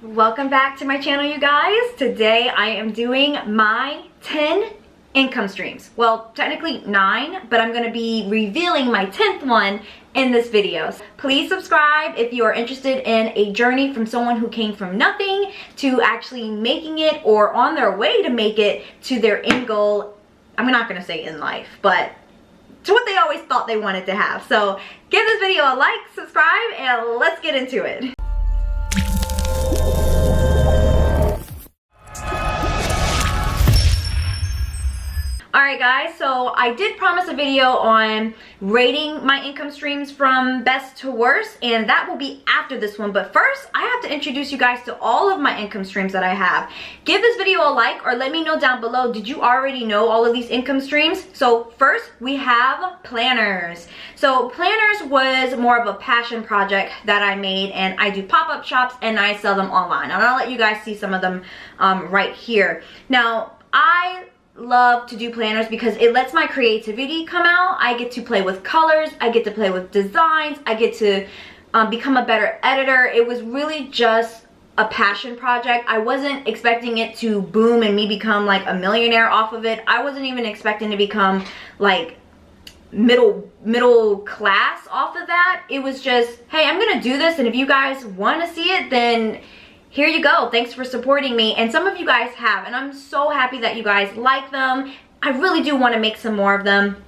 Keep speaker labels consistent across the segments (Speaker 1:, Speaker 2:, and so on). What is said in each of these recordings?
Speaker 1: Welcome back to my channel, you guys. Today I am doing my 10 income streams. Well, technically 9, but I'm going to be revealing my 10th one in this video. Please subscribe if you are interested in a journey from someone who came from nothing to actually making it, or on their way to make it to their end goal. I'm not going to say in life, but to what they always thought they wanted to have. So give this video a like, subscribe, and let's get into it. Alright guys, so I did promise a video on rating my income streams from best to worst, and that will be after this one. But first, I have to introduce you guys to all of my income streams that I have. Give this video a like, or let me know down below, did you already know all of these income streams? So first, we have planners. So planners was more of a passion project that I made, and I do pop-up shops and I sell them online. And I'll let you guys see some of them right here. Now, I love to do planners because it lets my creativity come out. I get to play with colors, I get to play with designs, I get to become a better editor. It was really just a passion project. I wasn't expecting it to boom and me become like a millionaire off of it. I wasn't even expecting to become like middle class off of that. It was just, hey, I'm gonna do this, and if you guys want to see it, then here you go. Thanks for supporting me. And some of you guys have, and I'm so happy that you guys like them. I really do want to make some more of them.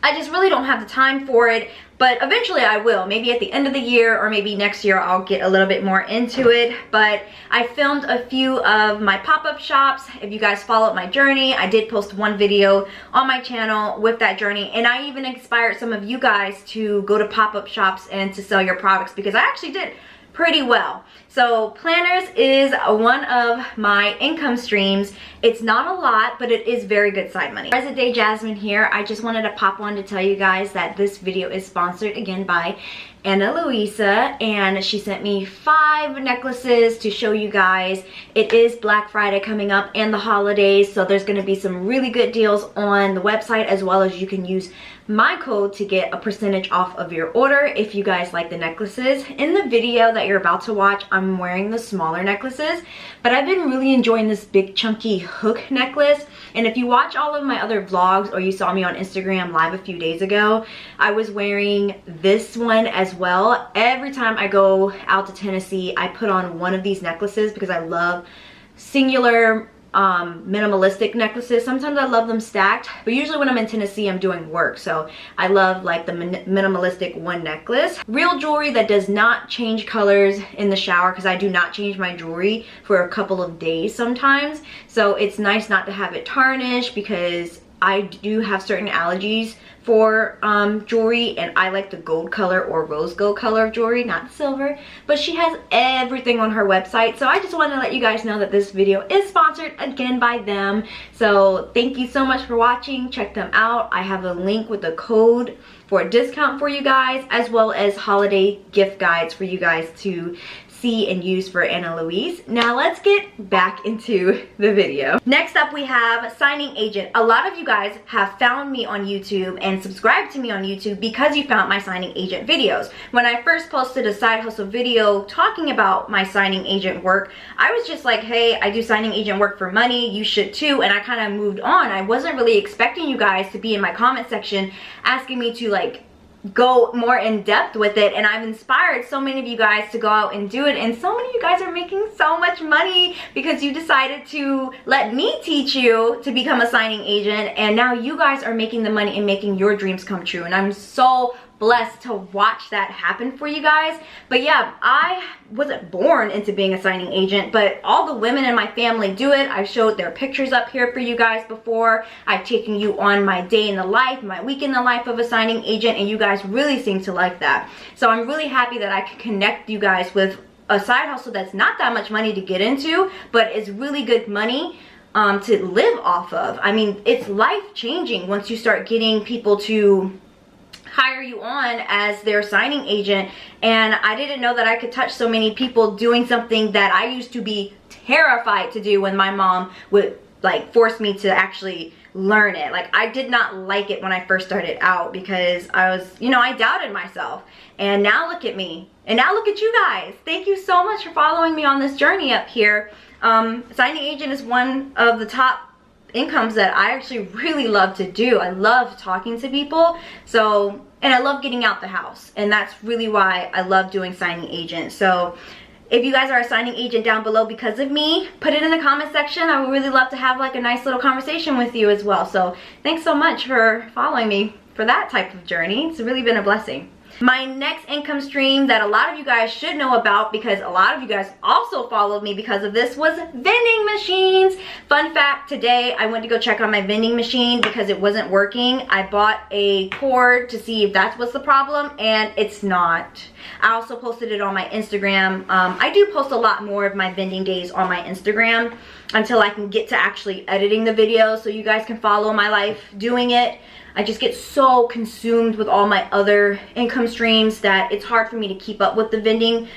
Speaker 1: I just really don't have the time for it, but eventually I will. Maybe at the end of the year, or maybe next year I'll get a little bit more into it. But I filmed a few of my pop-up shops. If you guys followed my journey, I did post one video on my channel with that journey, and I even inspired some of you guys to go to pop-up shops and to sell your products, because I actually did pretty well. So planners is one of my income streams. It's not a lot, but it is very good side money. Present Day Jasmine here. I just wanted to pop on to tell you guys that this video is sponsored again by Ana Luisa, and she sent me 5 necklaces to show you guys. It is Black Friday coming up and the holidays, so there's going to be some really good deals on the website, as well as you can use my code to get a percentage off of your order if you guys like the necklaces. In the video that you're about to watch, I'm wearing the smaller necklaces, but I've been really enjoying this big chunky hook necklace. And if you watch all of my other vlogs, or you saw me on Instagram live a few days ago, I was wearing this one as well. Every time I go out to Tennessee, I put on one of these necklaces because I love singular minimalistic necklaces. Sometimes I love them stacked, but usually when I'm in Tennessee, I'm doing work, so I love like the minimalistic one necklace. Real jewelry that does not change colors in the shower, because I do not change my jewelry for a couple of days sometimes, so it's nice not to have it tarnished, because I do have certain allergies for jewelry, and I like the gold color or rose gold color of jewelry, not silver. But she has everything on her website, so I just want to let you guys know that this video is sponsored again by them. So thank you so much for watching. Check them out. I have a link with a code for a discount for you guys, as well as holiday gift guides for you guys to see and use for Ana Luisa. Now let's get back into the video. Next up, we have signing agent. A lot of you guys have found me on YouTube and subscribed to me on YouTube because you found my signing agent videos. When I first posted a side hustle video talking about my signing agent work, I was just like, hey, I do signing agent work for money, you should too, and I kind of moved on. I wasn't really expecting you guys to be in my comment section asking me to like go more in depth with it, and I've inspired so many of you guys to go out and do it, and so many of you guys are making so much money because you decided to let me teach you to become a signing agent, and now you guys are making the money and making your dreams come true, and I'm so blessed to watch that happen for you guys. But yeah, I wasn't born into being a signing agent, but all the women in my family do it. I've showed their pictures up here for you guys before. I've taken you on my day in the life, my week in the life of a signing agent, and you guys really seem to like that. So I'm really happy that I can connect you guys with a side hustle that's not that much money to get into, but is really good money to live off of. I mean, it's life-changing once you start getting people to hire you on as their signing agent. And I didn't know that I could touch so many people doing something that I used to be terrified to do when my mom would like force me to actually learn it. Like, I did not like it when I first started out because I was, you know, I doubted myself. And now look at me. And now look at you guys. Thank you so much for following me on this journey up here. Signing agent is one of the top incomes that I actually really love to do. I love talking to people. So, and I love getting out the house. And that's really why I love doing signing agent. So if you guys are a signing agent down below because of me, put it in the comment section. I would really love to have like a nice little conversation with you as well. So thanks so much for following me for that type of journey. It's really been a blessing. My next income stream that a lot of you guys should know about, because a lot of you guys also followed me because of this, was vending machines. Fun fact, today I went to go check on my vending machine because it wasn't working. I bought a cord to see if that was the problem, and it's not. I also posted it on my Instagram. I do post a lot more of my vending days on my Instagram until I can get to actually editing the video so you guys can follow my life doing it. I just get so consumed with all my other income streams that it's hard for me to keep up with the vending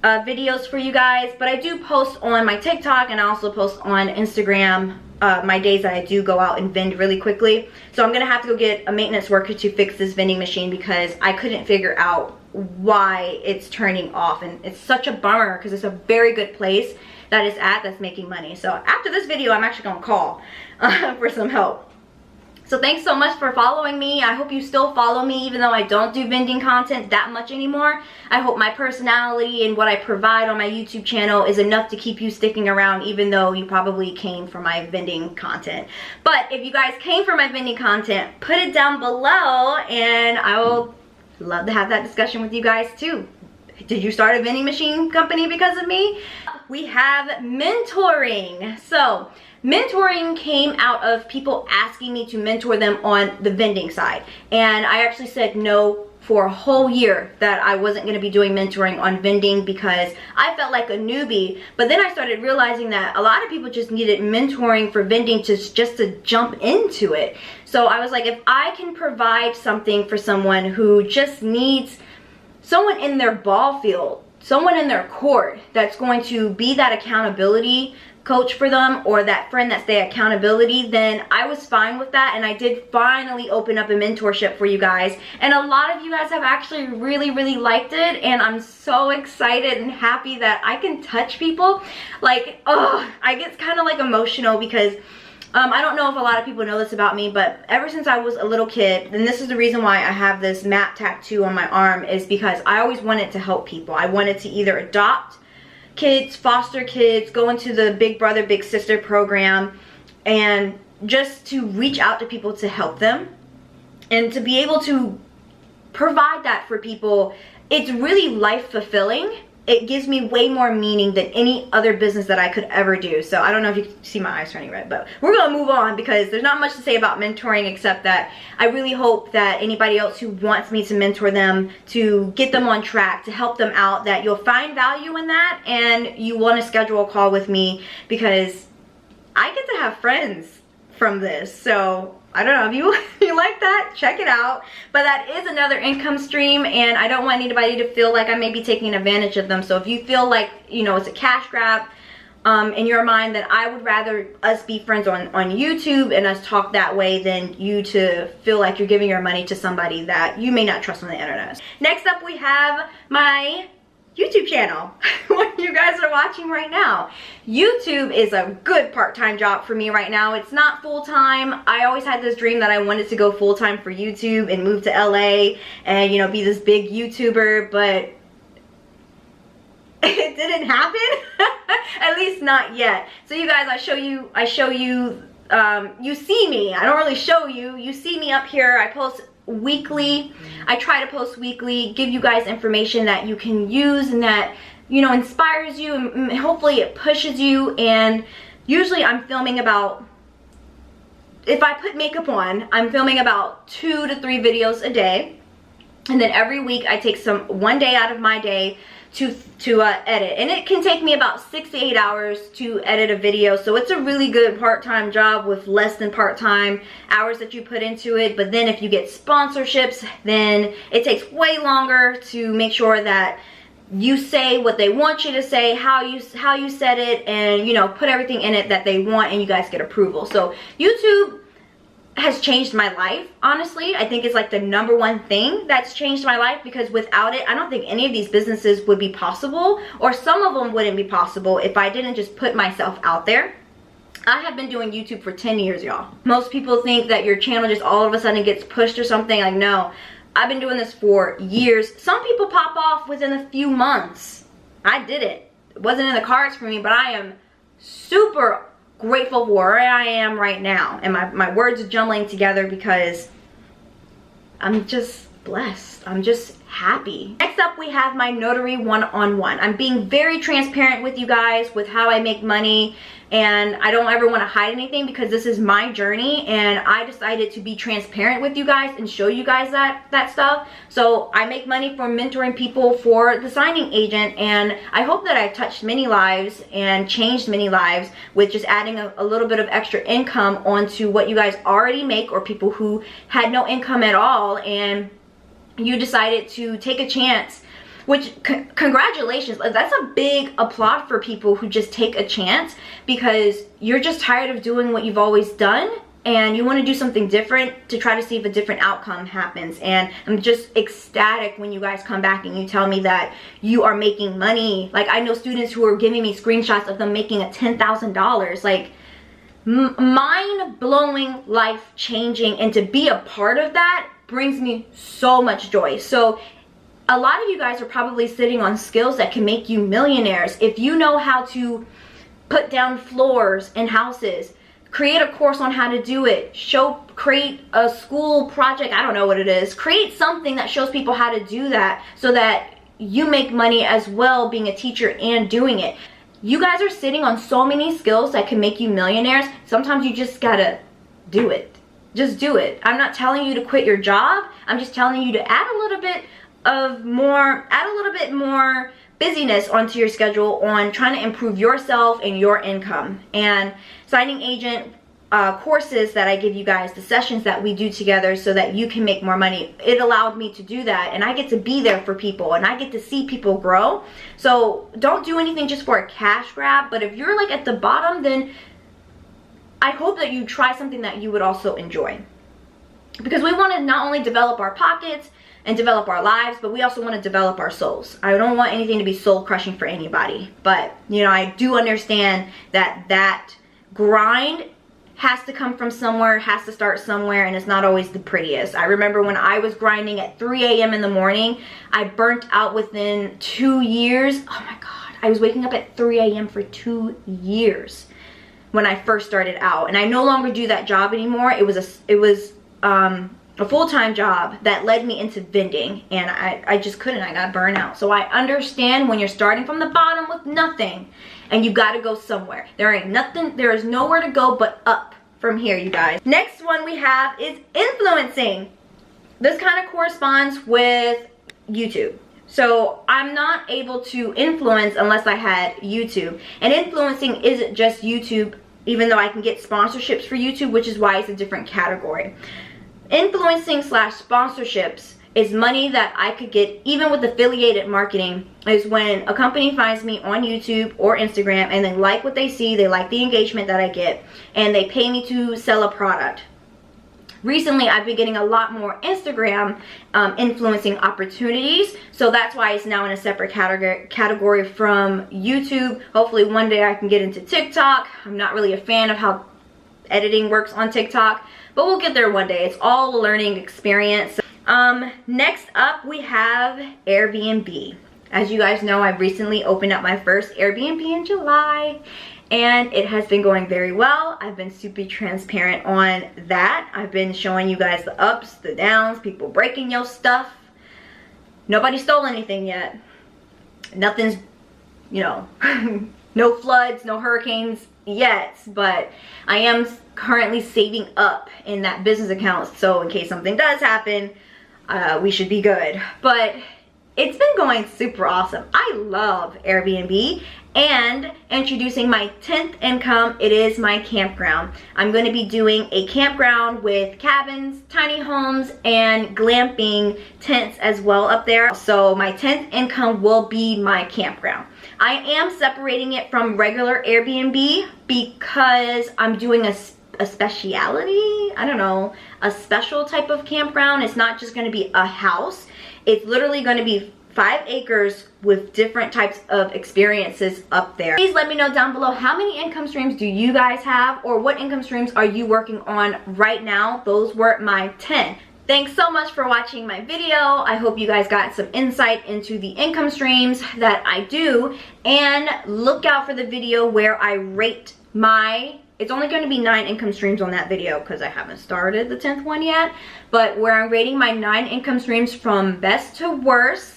Speaker 1: videos for you guys. But I do post on my TikTok, and I also post on Instagram my days that I do go out and vend really quickly. So I'm gonna have to go get a maintenance worker to fix this vending machine because I couldn't figure out why it's turning off. And it's such a bummer because it's a very good place that it's at that's making money. So after this video, I'm actually gonna call for some help. So thanks so much for following me. I hope you still follow me even though I don't do vending content that much anymore. I hope my personality and what I provide on my YouTube channel is enough to keep you sticking around even though you probably came for my vending content. But if you guys came for my vending content, put it down below and I will love to have that discussion with you guys too. Did you start a vending machine company because of me? We have mentoring. So mentoring came out of people asking me to mentor them on the vending side. And I actually said no for a whole year that I wasn't going to be doing mentoring on vending because I felt like a newbie. But then I started realizing that a lot of people just needed mentoring for vending just to jump into it. So I was like, if I can provide something for someone who just needs someone in their ball field, someone in their court that's going to be that accountability coach for them or that friend that's their accountability, then I was fine with that. And I did finally open up a mentorship for you guys, and a lot of you guys have actually really liked it, and I'm so excited and happy that I can touch people. Like, oh, I get kind of like emotional because I don't know if a lot of people know this about me, but ever since I was a little kid, and this is the reason why I have this map tattoo on my arm, is because I always wanted to help people. I wanted to either adopt kids, foster kids, go into the big brother, big sister program, and just to reach out to people to help them and to be able to provide that for people. It's really life fulfilling. It gives me way more meaning than any other business that I could ever do. So I don't know if you can see my eyes turning red, but we're gonna move on because there's not much to say about mentoring except that I really hope that anybody else who wants me to mentor them, to get them on track, to help them out, that you'll find value in that and you wanna schedule a call with me because I get to have friends from this. So I don't know if you like that, check it out. But that is another income stream, and I don't want anybody to feel like I may be taking advantage of them. So if you feel like, you know, it's a cash grab in your mind, then I would rather us be friends on YouTube and us talk that way than you to feel like you're giving your money to somebody that you may not trust on the internet. Next up, we have my YouTube channel, what you guys are watching right now. YouTube is a good part-time job for me right now. It's not full-time. I always had this dream that I wanted to go full-time for YouTube and move to LA and, you know, be this big YouTuber, but it didn't happen. At least not yet. So you guys, I show you, you see me. I don't really show you. You see me up here. I post weekly. I try to post weekly, give you guys information that you can use and that, you know, inspires you and hopefully it pushes you. And usually I'm filming about, if I put makeup on, I'm filming about 2 to 3 videos a day. And then every week I take one day out of my day to edit, and it can take me about 6 to 8 hours to edit a video. So it's a really good part-time job with less than part-time hours that you put into it. But then if you get sponsorships, then it takes way longer to make sure that you say what they want you to say, how you said it, and, you know, put everything in it that they want, and you guys get approval. So YouTube, has changed my life, honestly. I think it's like the #1 thing that's changed my life, because without it, I don't think any of these businesses would be possible, or some of them wouldn't be possible if I didn't just put myself out there. I have been doing YouTube for 10 years, y'all. Most people think that your channel just all of a sudden gets pushed or something. Like, no, I've been doing this for years. Some people pop off within a few months. I did it. It wasn't in the cards for me, but I am super grateful for where I am right now. And my words are jumbling together because I'm just blessed. I'm just happy. Next up, we have my Notary one-on-one. I'm being very transparent with you guys with how I make money, and I don't ever want to hide anything because this is my journey, and I decided to be transparent with you guys and show you guys that stuff. So I make money from mentoring people for the signing agent, and I hope that I've touched many lives and changed many lives with just adding a little bit of extra income onto what you guys already make, or people who had no income at all and you decided to take a chance, which congratulations. That's a big applaud for people who just take a chance, because you're just tired of doing what you've always done and you want to do something different to try to see if a different outcome happens. And I'm just ecstatic when you guys come back and you tell me that you are making money. Like, I know students who are giving me screenshots of them making a $10,000. like, mind-blowing, life-changing, and to be a part of that brings me so much joy. So a lot of you guys are probably sitting on skills that can make you millionaires. If you know how to put down floors in houses, create a course on how to do it, create a school project, I don't know what it is, create something that shows people how to do that so that you make money as well being a teacher and doing it. You guys are sitting on so many skills that can make you millionaires. Sometimes you just gotta do it. Just do it. I'm not telling you to quit your job. I'm just telling you to add a little bit more busyness onto your schedule on trying to improve yourself and your income. And signing agent courses that I give you guys, the sessions that we do together so that you can make more money, it allowed me to do that, and I get to be there for people and I get to see people grow. So don't do anything just for a cash grab, but if you're like at the bottom, then I hope that you try something that you would also enjoy, because we want to not only develop our pockets and develop our lives, but we also want to develop our souls. I don't want anything to be soul crushing for anybody, but you know, I do understand that grind has to come from somewhere, has to start somewhere, and it's not always the prettiest. I remember when I was grinding at 3 a.m. in the morning, I burnt out within 2 years. Oh my God, I was waking up at 3 a.m. for 2 years when I first started out, and I no longer do that job anymore. It was a full-time job that led me into vending, and I just couldn't. I got burnt out. So I understand when you're starting from the bottom with nothing and you got to go somewhere. There is nowhere to go but up from here, you guys. Next one we have is influencing. This kind of corresponds with YouTube. So I'm not able to influence unless I had YouTube. And influencing isn't just YouTube, even though I can get sponsorships for YouTube, which is why it's a different category. Influencing / sponsorships is money that I could get even with affiliated marketing, is when a company finds me on YouTube or Instagram and they like what they see, they like the engagement that I get, and they pay me to sell a product. Recently, I've been getting a lot more Instagram influencing opportunities, so that's why it's now in a separate category from YouTube. Hopefully one day I can get into TikTok. I'm not really a fan of how editing works on TikTok, but we'll get there one day. It's all a learning experience. Next up, we have Airbnb. As you guys know, I've recently opened up my first Airbnb in July, and it has been going very well. I've been super transparent on that. I've been showing you guys the ups, the downs, people breaking your stuff. Nobody stole anything yet. Nothing's, you know, no floods, no hurricanes yet, but I am currently saving up in that business account, so in case something does happen, we should be good. But it's been going super awesome. I love Airbnb, and introducing my 10th income, it is my campground. I'm going to be doing a campground with cabins, tiny homes, and glamping tents as well up there. So my 10th income will be my campground. I am separating it from regular Airbnb because I'm doing a speciality, I don't know, a special type of campground. It's not just going to be a house. It's literally going to be 5 acres with different types of experiences up there. Please let me know down below, how many income streams do you guys have, or what income streams are you working on right now? Those were my 10. Thanks so much for watching my video. I hope you guys got some insight into the income streams that I do, and look out for the video where I rate my, it's only going to be 9 income streams on that video because I haven't started the 10th one yet, but where I'm rating my 9 income streams from best to worst.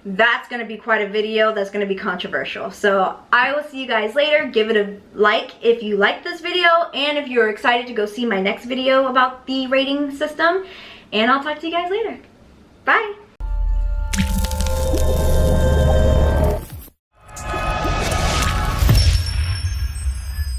Speaker 1: That's going to be quite a video. That's going to be controversial. So I will see you guys later. Give it a like if you like this video, and if you're excited to go see my next video about the rating system. And I'll talk to you guys later. Bye.